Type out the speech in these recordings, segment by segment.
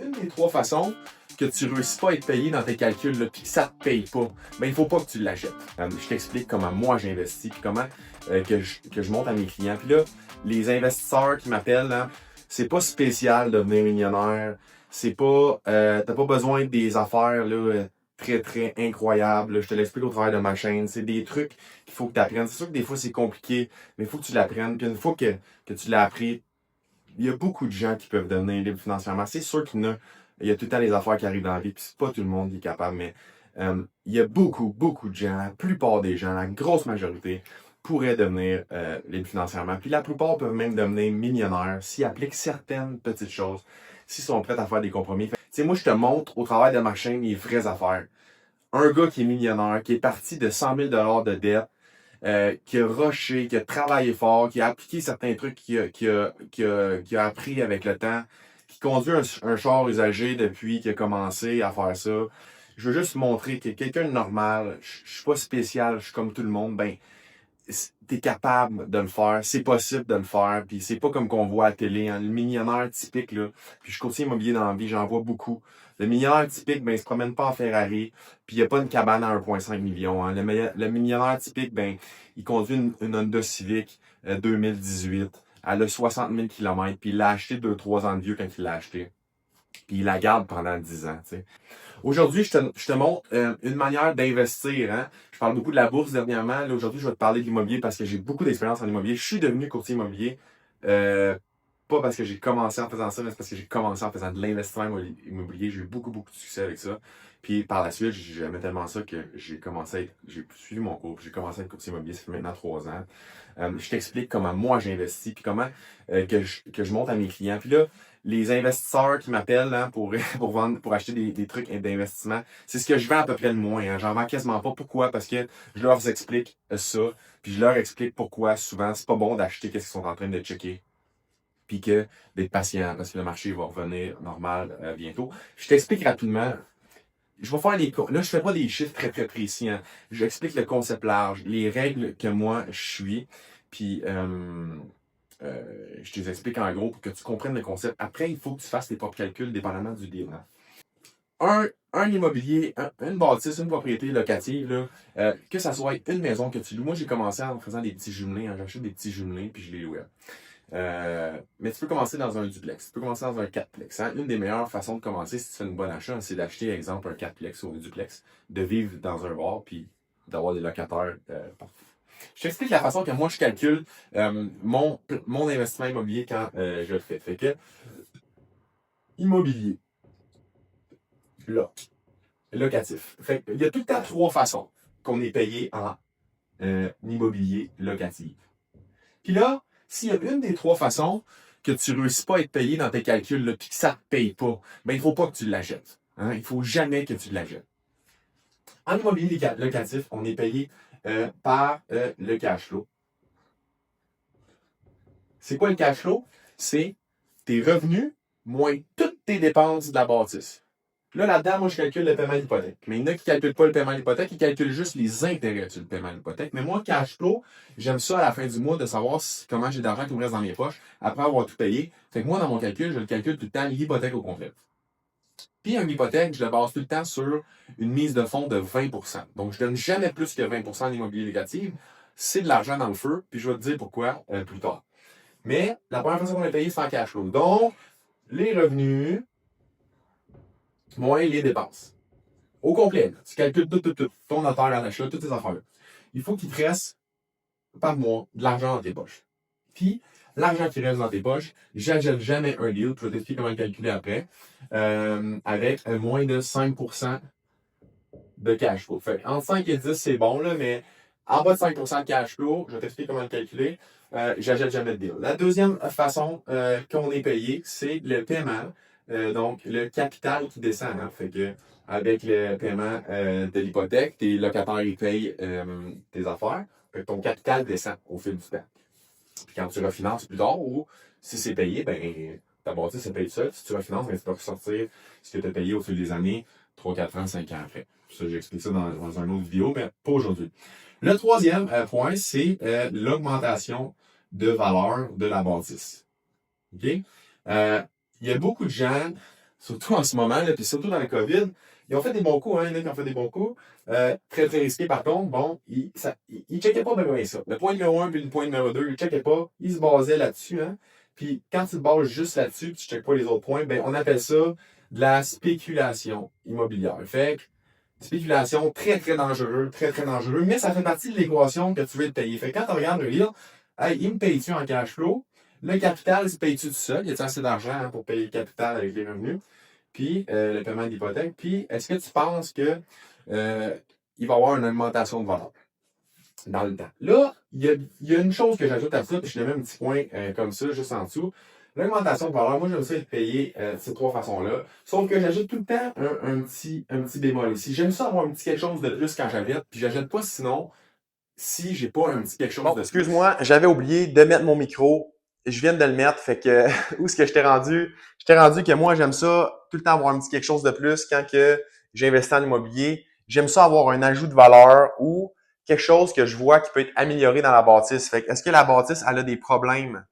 une des trois façons que tu ne réussis pas à être payé dans tes calculs, puis que ça ne te paye pas, ben il ne faut pas que tu l'achètes. Je t'explique comment moi j'investis, puis comment que je montre à mes clients. Puis là, les investisseurs qui m'appellent, hein, c'est pas spécial de devenir millionnaire. C'est pas, t'as pas besoin des affaires là, très très incroyables. Là. Je te l'explique au travers de ma chaîne. C'est des trucs qu'il faut que tu apprennes. C'est sûr que des fois c'est compliqué, mais il faut que tu l'apprennes. Puis une fois que tu l'as appris, il y a beaucoup de gens qui peuvent devenir libres financièrement. C'est sûr il y a tout le temps des affaires qui arrivent dans la vie, puis c'est pas tout le monde qui est capable, mais il y a beaucoup de gens, la plupart des gens, la grosse majorité, pourraient devenir libres financièrement. Puis la plupart peuvent même devenir millionnaires s'ils appliquent certaines petites choses, s'ils sont prêts à faire des compromis. Tu sais, moi, je te montre au travers de ma chaîne les vraies affaires. Un gars qui est millionnaire, qui est parti de 100 000 $ de dette, qui a rushé, qui a travaillé fort, qui a appliqué certains trucs qui a appris avec le temps, qui conduit un char usagé depuis qu'il a commencé à faire ça. Je veux juste montrer que quelqu'un de normal, je suis pas spécial, je suis comme tout le monde, ben, t'es capable de le faire, c'est possible de le faire, puis c'est pas comme qu'on voit à la télé, hein, le millionnaire typique, là, puis je suis courtier immobilier dans la vie, j'en vois beaucoup. Le millionnaire typique, ben, il se promène pas en Ferrari, puis il a pas une cabane à 1,5 million. Hein. Le millionnaire typique, ben, il conduit une Honda Civic 2018, elle a 60 000 km, puis il l'a acheté 2-3 ans de vieux quand il l'a acheté. Puis il la garde pendant 10 ans, tu sais. Aujourd'hui, je te montre une manière d'investir. Hein? Je parle beaucoup de la bourse dernièrement. Là, aujourd'hui, je vais te parler de l'immobilier parce que j'ai beaucoup d'expérience en immobilier. Je suis devenu courtier immobilier. Pas parce que j'ai commencé en faisant ça, mais c'est parce que j'ai commencé en faisant de l'investissement immobilier. J'ai eu beaucoup de succès avec ça. Puis par la suite, j'aimais tellement ça que j'ai suivi mon cours. J'ai commencé à être courtier immobilier, ça fait maintenant 3 ans. Je t'explique comment moi j'investis, puis comment que je montre à mes clients. Puis là, les investisseurs qui m'appellent hein, pour acheter des trucs d'investissement, c'est ce que je vends à peu près le moins. Hein. J'en vends quasiment pas. Pourquoi? Parce que je leur explique ça, puis je leur explique pourquoi souvent c'est pas bon d'acheter qu'est-ce qu'ils sont en train de checker. Puis que d'être patient, parce que le marché va revenir normal bientôt. Je t'explique rapidement. Je vais faire là, je fais pas des chiffres très très précis. Hein. J'explique le concept large, les règles que moi je suis, puis je te les explique en gros pour que tu comprennes le concept. Après, il faut que tu fasses tes propres calculs dépendamment du deal. Hein. Un immobilier, une bâtisse, une propriété locative, là, que ça soit une maison que tu loues. Moi, j'ai commencé en faisant des petits jumelés. Hein. J'achète des petits jumelés puis je les louais. Mais tu peux commencer dans un duplex, tu peux commencer dans un 4plex. Hein? Une des meilleures façons de commencer si tu fais une bonne achat, c'est d'acheter, exemple, un 4plex ou un duplex, de vivre dans un bar puis d'avoir des locataires partout. Je t'explique la façon que moi je calcule mon investissement immobilier quand je le fais. Fait que immobilier, locatif. Fait que, il y a tout le temps 3 façons qu'on est payé en immobilier locatif. Puis là, s'il y a une des 3 façons que tu ne réussis pas à être payé dans tes calculs, puis que ça ne te paye pas, ben il ne faut pas que tu l'achètes. Hein? Il ne faut jamais que tu l'achètes. En immobilier locatif, on est payé par le cash flow. C'est quoi le cash flow? C'est tes revenus moins toutes tes dépenses de la bâtisse. Là-dedans, moi, je calcule le paiement de l'hypothèque. Mais il y en a qui ne calculent pas le paiement de l'hypothèque, ils calculent juste les intérêts sur le paiement de l'hypothèque. Mais moi, cash flow, j'aime ça à la fin du mois de savoir comment j'ai d'argent qui me reste dans mes poches après avoir tout payé. Fait que moi, dans mon calcul, je le calcule tout le temps l'hypothèque au complet. Puis une hypothèque, je le base tout le temps sur une mise de fonds de 20%. Donc, je donne jamais plus que 20% en immobilier locatif. C'est de l'argent dans le feu, puis je vais te dire pourquoi plus tard. Mais la première façon qu'on est payé, c'est en cash flow. Donc, les revenus moins les dépenses. Au complet, là. Tu calcules tout. Ton notaire à l'achat, toutes tes affaires. Il faut qu'il te reste, par mois, de l'argent dans tes poches. Puis, l'argent qui reste dans tes poches, j'achète jamais un deal, je vais t'expliquer comment le calculer après, avec moins de 5% de cash flow. Fait entre 5 et 10, c'est bon, là, mais en bas de 5% de cash flow, je vais t'expliquer comment le calculer, j'achète jamais de deal. La deuxième façon qu'on est payé, c'est le paiement. Donc, le capital qui descend. Hein, fait que avec le paiement de l'hypothèque, tes locataires ils payent tes affaires. Fait que ton capital descend au fil du temps. Puis quand tu refinances plus tard, ou si c'est payé, ben ta bâtisse se paye seule. Si tu refinances, ben, tu peux ressortir ce que tu as payé au fil des années, 3, 4 ans, 5 ans après. Ça, j'explique ça dans une autre vidéo, mais pas aujourd'hui. Le troisième point, c'est l'augmentation de valeur de la bâtisse. OK? Il y a beaucoup de gens surtout en ce moment, là, puis surtout dans le COVID, ils ont fait des bons coups, hein, il y en a qui ont fait des bons coups. Très, très risqué, par contre. Bon, ils checkaient pas bien ça. Le point numéro 1 puis le point numéro 2, ils checkaient pas. Ils se basaient là-dessus, hein. Puis quand tu te bases juste là-dessus, puis tu checkes pas les autres points, ben on appelle ça de la spéculation immobilière. Fait que, spéculation très, très, très dangereux, mais ça fait partie de l'équation que tu veux te payer. Fait que quand tu regardes le deal, hey, il me paye-tu en cash flow? Le capital, se paye-tu tout seul? Y a-t-il assez d'argent, hein, pour payer le capital avec les revenus? Puis le paiement d'hypothèque. Puis est-ce que tu penses que il va y avoir une augmentation de valeur dans le temps? Là, il y a une chose que j'ajoute à ça, puis je te mets un petit point comme ça, juste en dessous. L'augmentation de valeur, moi, j'aime ça être payé de ces trois façons-là. Sauf que j'ajoute tout le temps un petit bémol ici. J'aime ça avoir un petit quelque chose de plus quand j'achète, puis j'achète pas sinon si j'ai pas un petit quelque chose Bon, de plus. excuse-moi, j'avais oublié de mettre mon micro. Je viens de le mettre, fait que où est-ce que je t'ai rendu? Je t'ai rendu que moi, j'aime ça tout le temps avoir un petit quelque chose de plus quand que j'investis en immobilier. J'aime ça avoir un ajout de valeur ou quelque chose que je vois qui peut être amélioré dans la bâtisse. Fait que est-ce que la bâtisse, elle a des problèmes?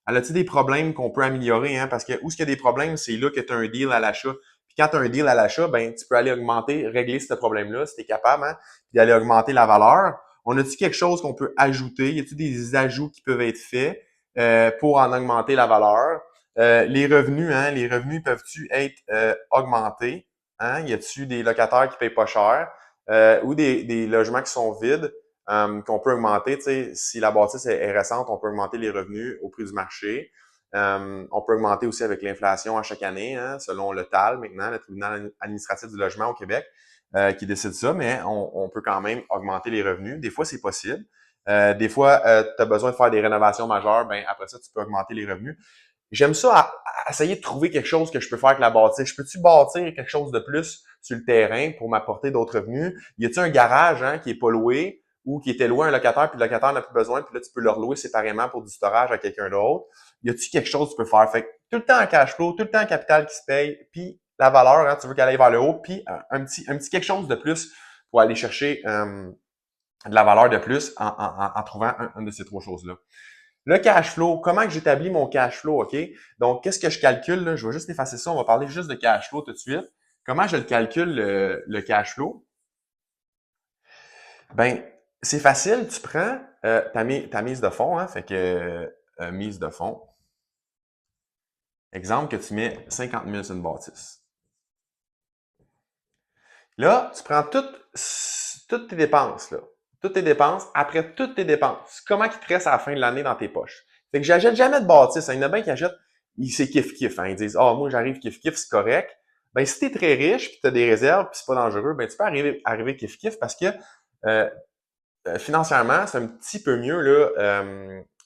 Elle a-t-il des problèmes qu'on peut améliorer? Hein? Parce que où est-ce qu'il y a des problèmes, c'est là que tu as un deal à l'achat. Puis quand tu as un deal à l'achat, ben, tu peux aller augmenter, régler ce problème-là si tu es capable, hein, puis d'aller augmenter la valeur. On a-t-il quelque chose qu'on peut ajouter? Y a-t-il des ajouts qui peuvent être faits pour en augmenter la valeur? Les revenus, hein, les revenus peuvent-tu être augmentés? Hein? Y a-t-il des locataires qui payent pas cher ou des logements qui sont vides? Qu'on peut augmenter, tu sais, si la bâtisse est récente, on peut augmenter les revenus au prix du marché. On peut augmenter aussi avec l'inflation à chaque année, hein, selon le TAL maintenant, le tribunal administratif du logement au Québec, qui décide ça, mais on peut quand même augmenter les revenus. Des fois, c'est possible. Des fois, tu as besoin de faire des rénovations majeures, ben après ça, tu peux augmenter les revenus. J'aime ça à essayer de trouver quelque chose que je peux faire avec la bâtisse. Je peux-tu bâtir quelque chose de plus sur le terrain pour m'apporter d'autres revenus? Y a-t-il un garage hein, qui est pas loué ou qui était loué à un locataire puis le locataire n'a plus besoin puis là, tu peux le relouer séparément pour du storage à quelqu'un d'autre? Y a-t-il quelque chose que tu peux faire? Fait que tout le temps en cash flow, tout le temps en capital qui se paye, puis la valeur, hein, tu veux qu'elle aille vers le haut, puis un petit quelque chose de plus pour aller chercher de la valeur de plus en trouvant un de ces trois choses-là. Le cash flow, comment que j'établis mon cash flow, OK? Donc, qu'est-ce que je calcule? Là? Je vais juste effacer ça. On va parler juste de cash flow tout de suite. Comment je le calcule, le cash flow? Ben, c'est facile. Tu prends ta mise de fonds, hein? Fait que mise de fonds. Exemple que tu mets 50 000 sur une bâtisse. Là, tu prends toutes tes dépenses, là. Toutes tes dépenses, après toutes tes dépenses. Comment il te reste à la fin de l'année dans tes poches? Fait que j'achète jamais de bâtisse. Il y en a bien qui achètent, c'est kiff-kiff. Hein. Ils disent, moi, j'arrive kiff-kiff, c'est correct. Ben, si t'es très riche, puis t'as des réserves, puis c'est pas dangereux, ben, tu peux arriver kiff-kiff parce que euh, financièrement, c'est un petit peu mieux là,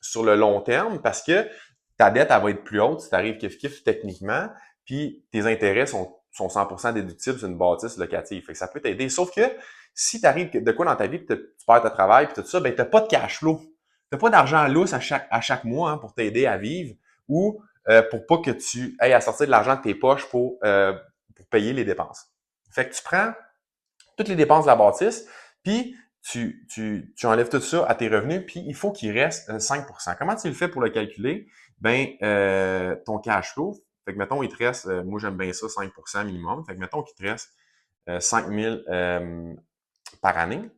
sur le long terme parce que ta dette, elle va être plus haute si tu arrives kiff-kiff techniquement, puis tes intérêts sont 100% déductibles sur une bâtisse locative. Fait que ça peut t'aider. Sauf que si tu arrives de quoi dans ta vie, puis tu perds ton travail, puis tout ça, ben tu n'as pas de cash flow. Tu n'as pas d'argent lousse à chaque mois hein, pour t'aider à vivre ou pour pas que tu ailles à sortir de l'argent de tes poches pour payer les dépenses. Fait que tu prends toutes les dépenses de la bâtisse, puis tu enlèves tout ça à tes revenus, puis il faut qu'il reste 5%. Comment tu le fais pour le calculer? Ben, ton cash flow, fait que mettons, il te reste, moi j'aime bien ça, 5% minimum, fait que mettons qu'il te reste 5 000 par année.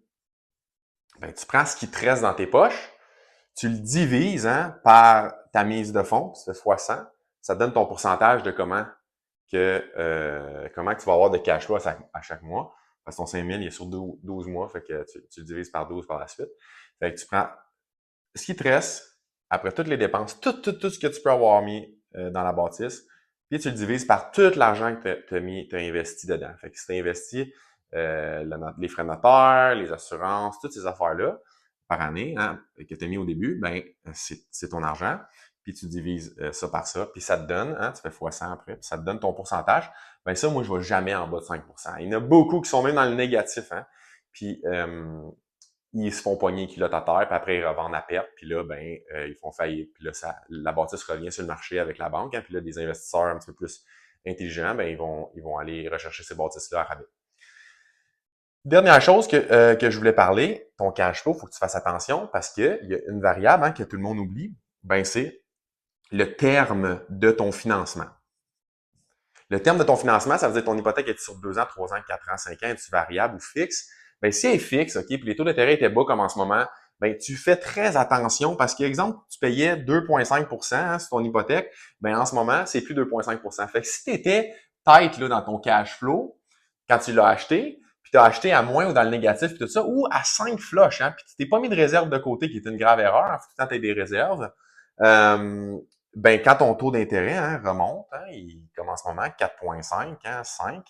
Ben, tu prends ce qui te reste dans tes poches, tu le divises hein, par ta mise de fonds, tu fais fois 100, ça te donne ton pourcentage de comment que tu vas avoir de cash flow à chaque mois. Parce que ton 5 000, il est sur 12 mois, fait que tu le divises par 12 par la suite. Fait que tu prends ce qui te reste, après toutes les dépenses, tout ce que tu peux avoir mis dans la bâtisse, puis tu le divises par tout l'argent que tu as investi dedans. Fait que si tu as investi les frais de notaire, les assurances, toutes ces affaires-là par année hein, que tu as mis au début, ben c'est ton argent. Puis tu divises ça par ça, puis ça te donne, hein, tu fais fois 100 après, puis ça te donne ton pourcentage. Ben ça, moi, je ne vais jamais en bas de 5%. Il y en a beaucoup qui sont même dans le négatif, hein. Puis ils se font pogner culotte à terre, puis après ils revendent à perte, puis là, ben, ils font faillite. Puis là, la bâtisse revient sur le marché avec la banque, hein, puis là, des investisseurs un petit peu plus intelligents, ben, ils vont aller rechercher ces bâtisses-là à rabais. Dernière chose que je voulais parler, ton cash flow, il faut que tu fasses attention parce qu'il y a une variable hein, que tout le monde oublie, ben c'est le terme de ton financement. Le terme de ton financement, ça veut dire ton hypothèque est sur 2 ans, 3 ans, 4 ans, 5 ans, est-tu variable ou fixe? Ben, si elle est fixe, OK, puis les taux d'intérêt étaient bas comme en ce moment, ben, tu fais très attention parce que, exemple, tu payais 2,5 sur ton hypothèque, ben, en ce moment, c'est plus 2,5 Fait que si tu étais tight, là, dans ton cash flow, quand tu l'as acheté, puis tu as acheté à moins ou dans le négatif, puis tout ça, ou à 5 flush, hein, puis tu t'es pas mis de réserve de côté, qui est une grave erreur, il faut que tu aies des réserves, ben, quand ton taux d'intérêt remonte, il commence en ce moment 4,5, 5,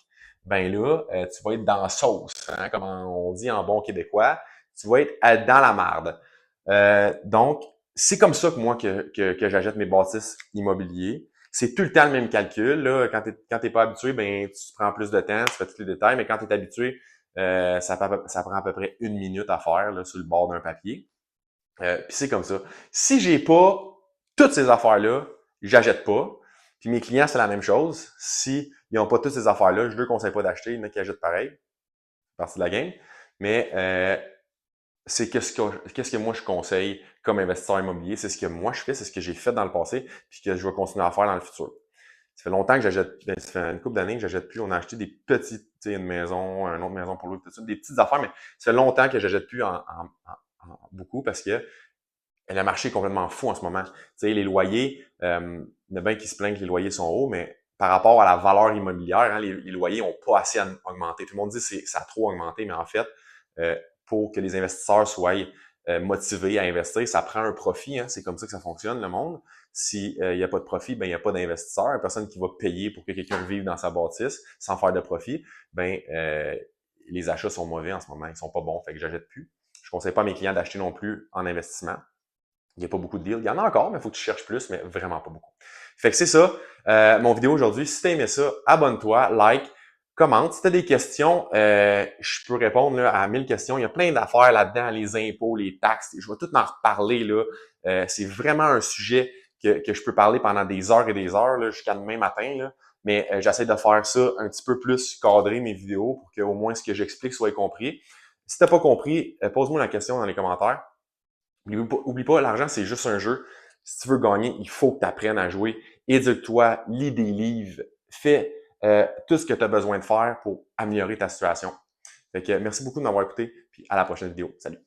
ben là, tu vas être dans la sauce, comme on dit en bon québécois, tu vas être dans la marde. Donc, c'est comme ça que moi que j'achète mes bâtisses immobiliers. C'est tout le temps le même calcul. Là. Quand t'es pas habitué, ben tu prends plus de temps, tu fais tous les détails, mais quand tu es habitué, ça prend à peu près 1 minute à faire là, sur le bord d'un papier. Puis c'est comme ça. Si j'ai pas toutes ces affaires-là, j'achète pas. Puis mes clients, c'est la même chose. Si ils n'ont pas toutes ces affaires-là, je ne conseille pas d'acheter. Il y en a qui achètent pareil. C'est partie de la game. Mais c'est qu'est-ce que moi je conseille comme investisseur immobilier. C'est ce que moi je fais, c'est ce que j'ai fait dans le passé, puis que je vais continuer à faire dans le futur. Ça fait longtemps que j'achète, ça fait une couple d'années que j'achète plus. On a acheté des petites, tu sais, une maison, une autre maison pour l'autre, tout ça, des petites affaires, mais ça fait longtemps que j'achète plus en beaucoup parce que le marché est complètement fou en ce moment. Tu sais, les loyers, il y en a bien qui se plaignent que les loyers sont hauts, mais par rapport à la valeur immobilière, les loyers n'ont pas assez augmenté. Tout le monde dit que ça a trop augmenté, mais en fait, pour que les investisseurs soient motivés à investir, ça prend un profit. C'est comme ça que ça fonctionne, le monde. S'il n'y a pas de profit, ben il n'y a pas d'investisseur. Une personne qui va payer pour que quelqu'un vive dans sa bâtisse sans faire de profit, ben les achats sont mauvais en ce moment. Ils sont pas bons, fait que j'achète plus. Je conseille pas à mes clients d'acheter non plus en investissement. Il n'y a pas beaucoup de deals. Il y en a encore, mais il faut que tu cherches plus, mais vraiment pas beaucoup. Fait que c'est ça, mon vidéo aujourd'hui. Si tu as aimé ça, abonne-toi, like, commente. Si tu as des questions, je peux répondre là, à 1000 questions. Il y a plein d'affaires là-dedans, les impôts, les taxes. Je vais tout en reparler. Là. C'est vraiment un sujet que je peux parler pendant des heures et des heures là, jusqu'à demain matin. Là. Mais j'essaie de faire ça un petit peu plus cadré, mes vidéos, pour qu'au moins ce que j'explique soit compris. Si tu n'as pas compris, pose-moi la question dans les commentaires. Oublie pas, l'argent, c'est juste un jeu. Si tu veux gagner, il faut que tu apprennes à jouer. Éduque-toi, lis des livres, fais tout ce que tu as besoin de faire pour améliorer ta situation. Fait que merci beaucoup de m'avoir écouté, puis à la prochaine vidéo. Salut!